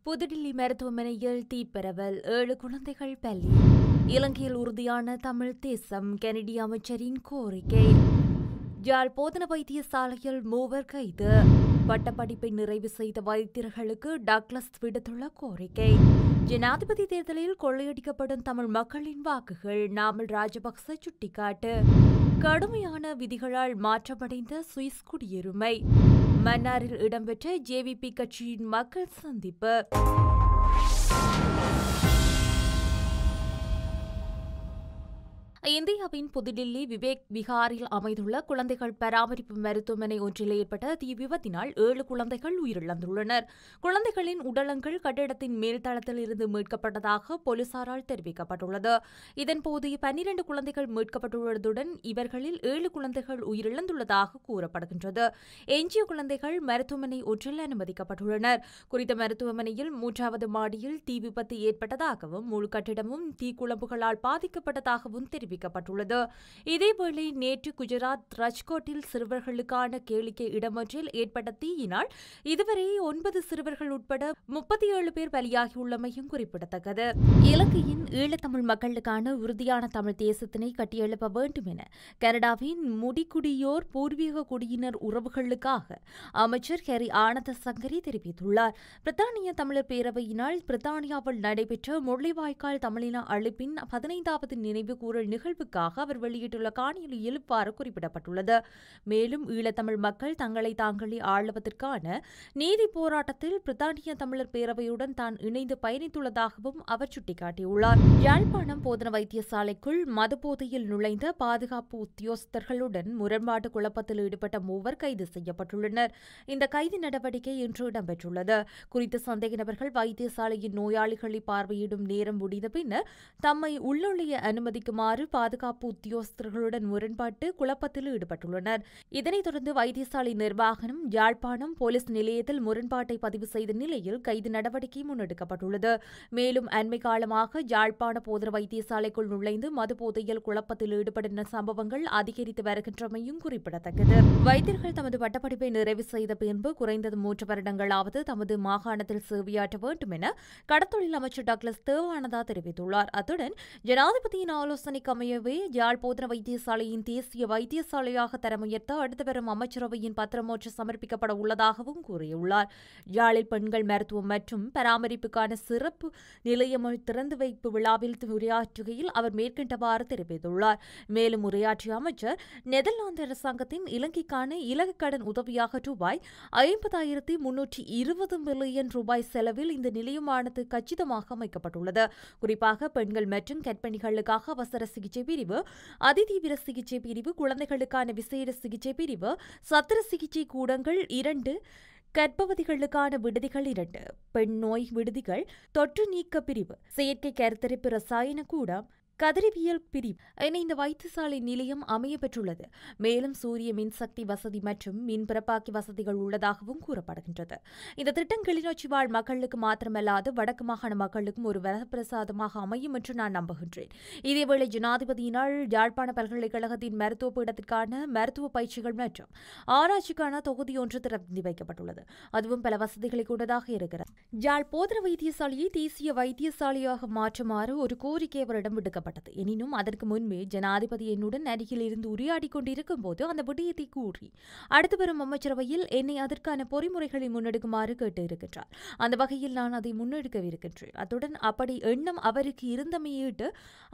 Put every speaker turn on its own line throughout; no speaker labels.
புதுடில்லி மருத்துவமனையில் தீப்பரவல் 7 குழந்தைகள் பலி. இலங்கையில் உறுதியான தமிழ் தேசம் கெனடிய அமைச்சரின் கோரிக்கை. யாழ் போதனா வைத்தியசாலையில் 3 கைது. பட்டப்படிப்பை நிறைவு செய்த வைத்தியர்களுக்கு டக்ளஸ் விடுத்துள்ள கோரிக்கை. ஜனாதிபதி தேர்தலில் கொள்ளையடிக்கப்படும் தமிழ் மக்களின் வாக்குகள் நாமல் ராஜபக்ச சுட்டிக்காட்டு. கடுமையான விதிகளால் மாற்றமடைந்த சுவிஸ் குடியுரிமை. மன்னாரில் இடம்பெற்ற ஜேவிபி கட்சியின் மக்கள் சந்திப்பு. இந்தியாவின் புதுடில்லி விவேக் விகாரில் அமைந்துள்ள குழந்தைகள் பராமரிப்பு மருத்துவமனை ஒன்றில் ஏற்பட்ட தீ விபத்தினால் 7 குழந்தைகள் உயிரிழந்துள்ளனர். குழந்தைகளின் உடலங்கள் கட்டிடத்தின் மேல்தளத்தில் இருந்து மீட்கப்பட்டதாக போலீசாரால் தெரிவிக்கப்பட்டுள்ளது. இதன்போது 12 குழந்தைகள் மீட்கப்பட்டுள்ளதுடன் இவர்களில் 7 குழந்தைகள் உயிரிழந்துள்ளதாக கூறப்படுகின்றது. எஞ்சிய குழந்தைகள் மருத்துவமனை ஒன்றில் அனுமதிக்கப்பட்டுள்ளனர். குறித்த மருத்துவமனையில் 3வது மாடியில் தீ விபத்து ஏற்பட்டதாகவும் முழு கட்டிடமும் தீக்குழம்புகளால் பாதிக்கப்பட்டதாகவும் தெரிவிக்கப்பட்டுள்ளது. இதேவேளை நேற்று குஜராத் ராஜ்கோட்டில் சிறுவர்களுக்கான கேளிக்கை இடமொன்றில் ஏற்பட்ட தீயினால் இதுவரை 9 சிறுவர்கள் உட்பட 37 பேர் பலியாகியுள்ளமையும் குறிப்பிடத்தக்கது. இலங்கையின் ஈழத்தமிழ் மக்களுக்கான உறுதியான தமிழ் தேசத்தினை கட்டியெழுப்ப வேண்டும் என கனடாவின் முடிக்குடியோர் பூர்வீக குடியினர் உறவுகளுக்காக அமைச்சர் ஹெரி ஆனந்த சங்கரி தெரிவித்துள்ளார். பிரித்தானிய தமிழர் பேரவையினால் பிரித்தானியாவில் நடைபெற்ற முள்ளிவாய்க்கால் தமிழின அழிப்பின் 15வது நினைவு கூறல் நிகழ்வுக்காக அவர் வெளியிட்டுள்ள காணொலியில் இவ்வாறு குறிப்பிடப்பட்டுள்ளது. மேலும் ஈழத்தமிழ் மக்கள் தங்களை தாங்களே ஆளுவதற்கான நீதி போராட்டத்தில் பிரித்தானிய தமிழர் பேரவையுடன் தான் இணைந்து பயணித்துள்ளதாகவும் அவர் சுட்டிக்காட்டியுள்ளார். யாழ்ப்பாணம் போதனா வைத்தியசாலைக்குள் மதுபோதையில் நுழைந்த பாதுகாப்பு உத்தியோகஸ்தர்களுடன் முரண்பாட்டு குழப்பத்தில் ஈடுபட்ட 3 கைது செய்யப்பட்டுள்ளனர். இந்த கைது நடவடிக்கை இன்று இடம்பெற்றுள்ளது. குறித்த சந்தேக நபர்கள் வைத்தியசாலையின் நோயாளிகளை பார்வையிடும் நேரம் முடிந்த பின்னர் தம்மை உள்நுழைய அனுமதிக்குமாறு பாதுகாப்பு உத்தியோகஸ்தர்களுடன் முரண்பாட்டு குழப்பத்தில் ஈடுபட்டுள்ளனர். இதனைத் தொடர்ந்து வைத்தியசாலை நிர்வாகம் யாழ்ப்பாணம் போலீஸ் நிலையத்தில் முரண்பாட்டை பதிவு செய்த நிலையில் கைது நடவடிக்கை முன்னெடுக்கப்பட்டுள்ளது. மேலும் அண்மை காலமாக யாழ்ப்பாண போதனா வைத்தியசாலைக்குள் நுழைந்து மது போதையில் குழப்பத்தில் ஈடுபடும் சம்பவங்கள் அதிகரித்து வருகின்றமையும் குறிப்பிடத்தக்கது. வைத்தியர்கள் தமது பட்டப்படிப்பை நிறைவு செய்த பின்பு குறைந்தது 3 வருடங்களாவது தமது மாகாணத்தில் சேவையாற்ற வேண்டும் என கடத்தொழில் அமைச்சர் டக்ளஸ் தேவானந்தா தெரிவித்துள்ளார். அத்துடன் ஜனாதிபதியின் ஆலோசனைக்கு அமையவே யாழ் போதனா வைத்தியசாலையின் தேசிய வைத்தியசாலையாக தரம் உயர்த்த அடுத்து வரும் அமைச்சரவையின் பத்திரம் ஒன்று சமர்ப்பிக்கப்பட உள்ளதாகவும் கூறியுள்ளார். யாழில் பெண்கள் மருத்துவம் மற்றும் பராமரிப்புக்கான சிறப்பு நிலையம் திறந்து வைப்பு விழாவில் உரையாற்றுகையில் அவர் மேற்கண்டவாறு தெரிவித்துள்ளார். மேலும் உரையாற்றிய அமைச்சர் நெதர்லாந்து அரசாங்கத்தின் இலங்கைக்கான இலக்கு கடன் உதவியாக ரூபாய் 50,320 மில்லியன் ரூபாய் செலவில் இந்த நிலையமானது கச்சிதமாக அமைக்கப்பட்டுள்ளது. குறிப்பாக பெண்கள் மற்றும் கர்ப்பிணிகளுக்காக அவசர சிகிச்சை பிரிவு, அதிதீவிர சிகிச்சை பிரிவு, குழந்தைகளுக்கான விசேட சிகிச்சை பிரிவு, சத்திர சிகிச்சை கூடங்கள் 2, கர்ப்பவதிகளுக்கான விடுதிகள் 2, பெண் நோய் விடுதிகள், தொற்று நீக்க பிரிவு, செயற்கை கருத்தரிப்பு ரசாயன கூடம், கதிரவியல் பிரிவு என இந்த வைத்தியசாலை நிலையம் அமைய பெற்றுள்ளது. மேலும் சூரிய மின்சக்தி வசதி மற்றும் மின்பிறப்பாக்கி வசதிகள் உள்ளதாகவும் கூறப்படுகின்றது. இந்த திட்டம் கிளிநொச்சி வாழ் மக்களுக்கு மாத்திரமல்லாது வடக்கு மாகாண மக்களுக்கும் ஒரு வரப்பிரசாதமாக அமையும் என்று நான் நம்புகின்றேன். இதேவேளை ஜனாதிபதியினால் யாழ்ப்பாண பல்கலைக்கழகத்தின் மருத்துவ பீடத்திற்கான மருத்துவ பயிற்சிகள் மற்றும் ஆராய்ச்சிக்கான தொகுதி ஒன்று திறந்து வைக்கப்பட்டுள்ளது. அதுவும் பல வசதிகளை கொண்டதாக இருக்கிறது. யாழ் போதனா வைத்தியசாலையை தேசிய வைத்தியசாலையாக மாற்றுமாறு ஒரு கோரிக்கை அவரிடம் விடுக்கப்பட்டது. எனினும் அதற்கு முன்பே ஜனாதிபதி என்னுடன் அருகில் இருந்து உரையாடி கொண்டிருக்கும் போது அந்த விடயத்தை கூறி அடுத்து வரும் அமைச்சரவையில் என்னை அதற்கான பொறிமுறைகளை முன்னெடுக்குமாறு கேட்டிருக்கின்றார். அந்த வகையில் நான் அதை முன்னெடுக்கவிருக்கின்றேன். அத்துடன் அப்படி எண்ணம் அவருக்கு இருந்தமையிட்டு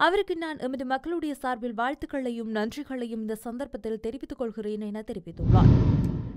அவருக்கு நான் எமது மக்களுடைய சார்பில் வாழ்த்துக்களையும் நன்றிகளையும் இந்த சந்தர்ப்பத்தில் தெரிவித்துக் கொள்கிறேன் என தெரிவித்துள்ளார்.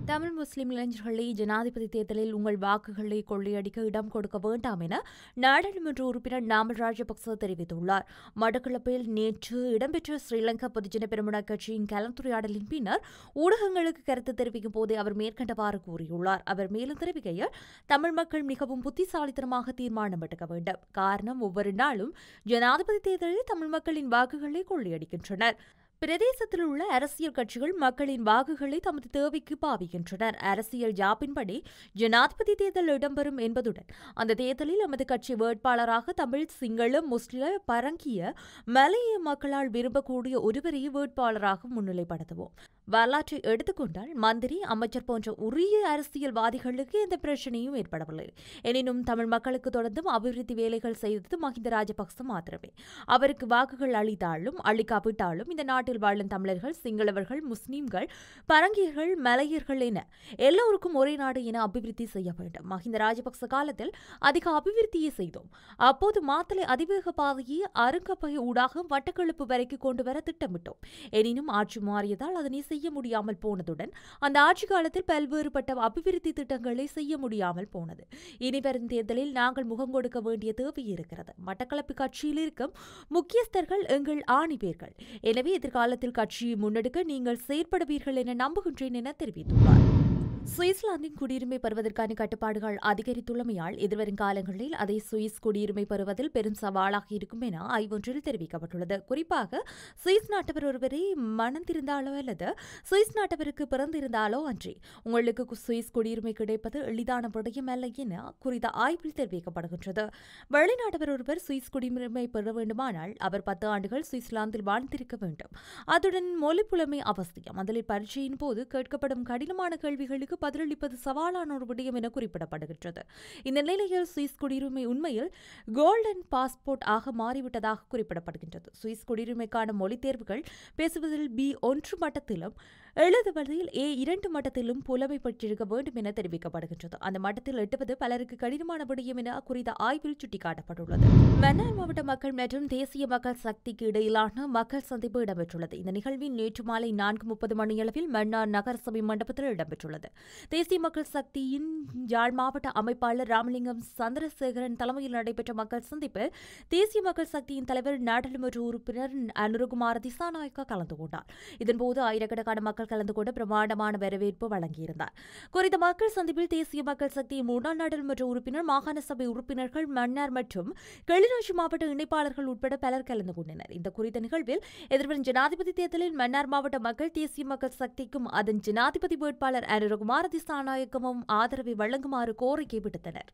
தமிழ் முஸ்லிம் இளைஞர்களை ஜனாதிபதி தேர்தலில் உங்கள் வாக்குகளை கொள்ளையடிக்க இடம் கொடுக்க வேண்டாம் என நாடாளுமன்ற உறுப்பினர் நாமல் ராஜபக்ச தெரிவித்துள்ளார். மட்டக்களப்பில் நேற்று இடம்பெற்ற ஸ்ரீலங்கா பொதுஜன பெரமுன கட்சியின் கலந்துரையாடலின் பின்னர் ஊடகங்களுக்கு கருத்து தெரிவிக்கும் போதே அவர் மேற்கண்டவாறு கூறியுள்ளார். அவர் மேலும் தெரிவிக்கையில் தமிழ் மக்கள் மிகவும் புத்திசாலித்தனமாக தீர்மானம் எடுக்க வேண்டும். காரணம், ஒவ்வொரு நாளும் ஜனாதிபதி தேர்தலில் தமிழ் மக்களின் வாக்குகளை கொள்ளையடிக்கின்றனர். பிரதேசத்தில் உள்ள அரசியல் கட்சிகள் மக்களின் வாக்குகளை தமது தேவைக்கு பாவிக்கின்றனர். அரசியல் ஜாப்பின்படி ஜனாதிபதி தேர்தல் இடம்பெறும் என்பதுடன் அந்த தேர்தலில் எமது கட்சி வேட்பாளராக தமிழ், சிங்கள, முஸ்லிம், பரங்கிய, மலைய மக்களால் விரும்பக்கூடிய ஒருவரையே வேட்பாளராக முன்னிலைப்படுத்துவோம். வரலாற்றை எடுத்துக்கொண்டால் மந்திரி, அமைச்சர் போன்ற உரிய அரசியல்வாதிகளுக்கு எந்த பிரச்சனையும் ஏற்படவில்லை. எனினும் தமிழ் மக்களுக்கு தொடர்ந்தும் அபிவிருத்தி வேலைகள் செய்தது மஹிந்த ராஜபக்ச மாத்திரமே. அவருக்கு வாக்குகள் அளித்தாலும் அளிக்காவிட்டாலும் இந்த நாட்டில் வாழும் தமிழர்கள், சிங்களவர்கள், முஸ்லிம்கள், பரங்கியர்கள், மலையர்கள் என எல்லோருக்கும் ஒரே நாடு என அபிவிருத்தி செய்ய வேண்டும். மஹிந்த ராஜபக்ச காலத்தில் அதிக அபிவிருத்தியை செய்தோம். அப்போது மாத்தளை அதிவேக பாதையை அருங்கப்பகை ஊடாக வட்டக்கெழுப்பு வரைக்கும் கொண்டு வர திட்டமிட்டோம். எனினும் ஆட்சி மாறியதால் அதனை செய்ய முடியாமல் போனதுடன் அந்த ஆட்சி காலத்தில் பல்வேறுபட்ட அபிவிருத்தி திட்டங்களை செய்ய முடியாமல் போனது. இனிவரும் தேர்தலில் நாங்கள் முகம் கொடுக்க வேண்டிய தேவை இருக்கிறது. மட்டக்களப்பு கட்சியில் இருக்கும் முக்கியஸ்தர்கள் எங்கள் ஆணிபேர்கள். எனவே எதிர்காலத்தில் கட்சியை முன்னெடுக்க நீங்கள் செயற்படுவீர்கள் என நம்புகின்றேன் என தெரிவித்துள்ளார். சுவிட்சர்லாந்தின் குடியுரிமை பெறுவதற்கான கட்டுப்பாடுகள் அதிகரித்துள்ளமையால் எதிர்வரும் காலங்களில் அதை சுவிஸ் குடியுரிமை பெறுவதில் பெரும் சவாலாக இருக்கும் என ஆய்வொன்றில் தெரிவிக்கப்பட்டுள்ளது. குறிப்பாக சுவிஸ் நாட்டவர் ஒருவரை மணந்திருந்தாலோ அல்லது சுவிஸ் நாட்டவருக்கு பிறந்திருந்தாலோ அன்றி உங்களுக்கு சுவிஸ் குடியுரிமை கிடைப்பது எளிதான விடயம் அல்ல என குறித்த ஆய்வில் தெரிவிக்கப்படுகின்றது. வெளிநாட்டவர் ஒருவர் சுவிஸ் குடியுரிமை பெற வேண்டுமானால் அவர் 10 ஆண்டுகள் சுவிட்சர்லாந்தில் வாழ்ந்திருக்க வேண்டும். அதுடன் மொழி புலமை அவசியம். அதில் பரீட்சையின் போது கேட்கப்படும் கடினமான கேள்விகளுக்கு பதிலளிப்பது சவாலான ஒரு விடயம் என குறிப்பிடப்படுகின்றது. இந்த நிலையில் சுவிஸ் குடியுரிமை உண்மையில் கோல்டன் பாஸ்போர்ட் ஆக மாறிவிட்டதாக குறிப்பிடப்படுகின்றது. சுவிஸ் குடியுரிமைக்கான மொழி தேர்வுகள் பேசுவதில் B1 மட்டத்திலும் எழுதுவதில் A2 மட்டத்திலும் புலமை பெற்றிருக்க வேண்டும் என தெரிவிக்கப்படுகின்றது. அந்த மட்டத்தில் எட்டுவது பலருக்கு கடினமான விடயம் என குறித்த ஆய்வில் சுட்டிக்காட்டப்பட்டுள்ளது. மன்னார் மாவட்ட மக்கள் மற்றும் தேசிய மக்கள் சக்திக்கு இடையிலான மக்கள் சந்திப்பு இடம்பெற்றுள்ளது. இந்த நிகழ்வின் நேற்று மாலை 4:30 மணியளவில் மன்னார் நகரசபை மண்டபத்தில் இடம்பெற்றுள்ளது. தேசிய மக்கள் சக்தியின் யாழ் மாவட்ட அமைப்பாளர் ராமலிங்கம் சந்திரசேகரன் தலைமையில் நடைபெற்ற மக்கள் சந்திப்பில் தேசிய மக்கள் சக்தியின் தலைவர் நாடாளுமன்ற உறுப்பினர் அனுரகுமார திசாநாயக்க கலந்து கொண்டார். இதன்போது ஆயிரக்கணக்கான மக்கள் கலந்து கொண்டு பிரமாண்டமான வரவேற்பு வழங்கியிருந்தார். குறித்த மக்கள் சந்திப்பில் தேசிய மக்கள் சக்தியின் முன்னாள் நாடாளுமன்ற உறுப்பினர், மாகாண சபை உறுப்பினர்கள், மன்னார் மற்றும் கிளிநொச்சி மாவட்ட இணைப்பாளர்கள் உட்பட பலர் கலந்து கொண்டனர். இந்த குறித்த நிகழ்வில் எதிர்வரும் ஜனாதிபதி தேர்தலில் மன்னார் மாவட்ட மக்கள் தேசிய மக்கள் சக்திக்கும் அதன் ஜனாதிபதி வேட்பாளர் அனுரகுமார திசாநாயக்கமும் ஆதரவை வழங்குமாறு கோரிக்கை விடுத்தனர்.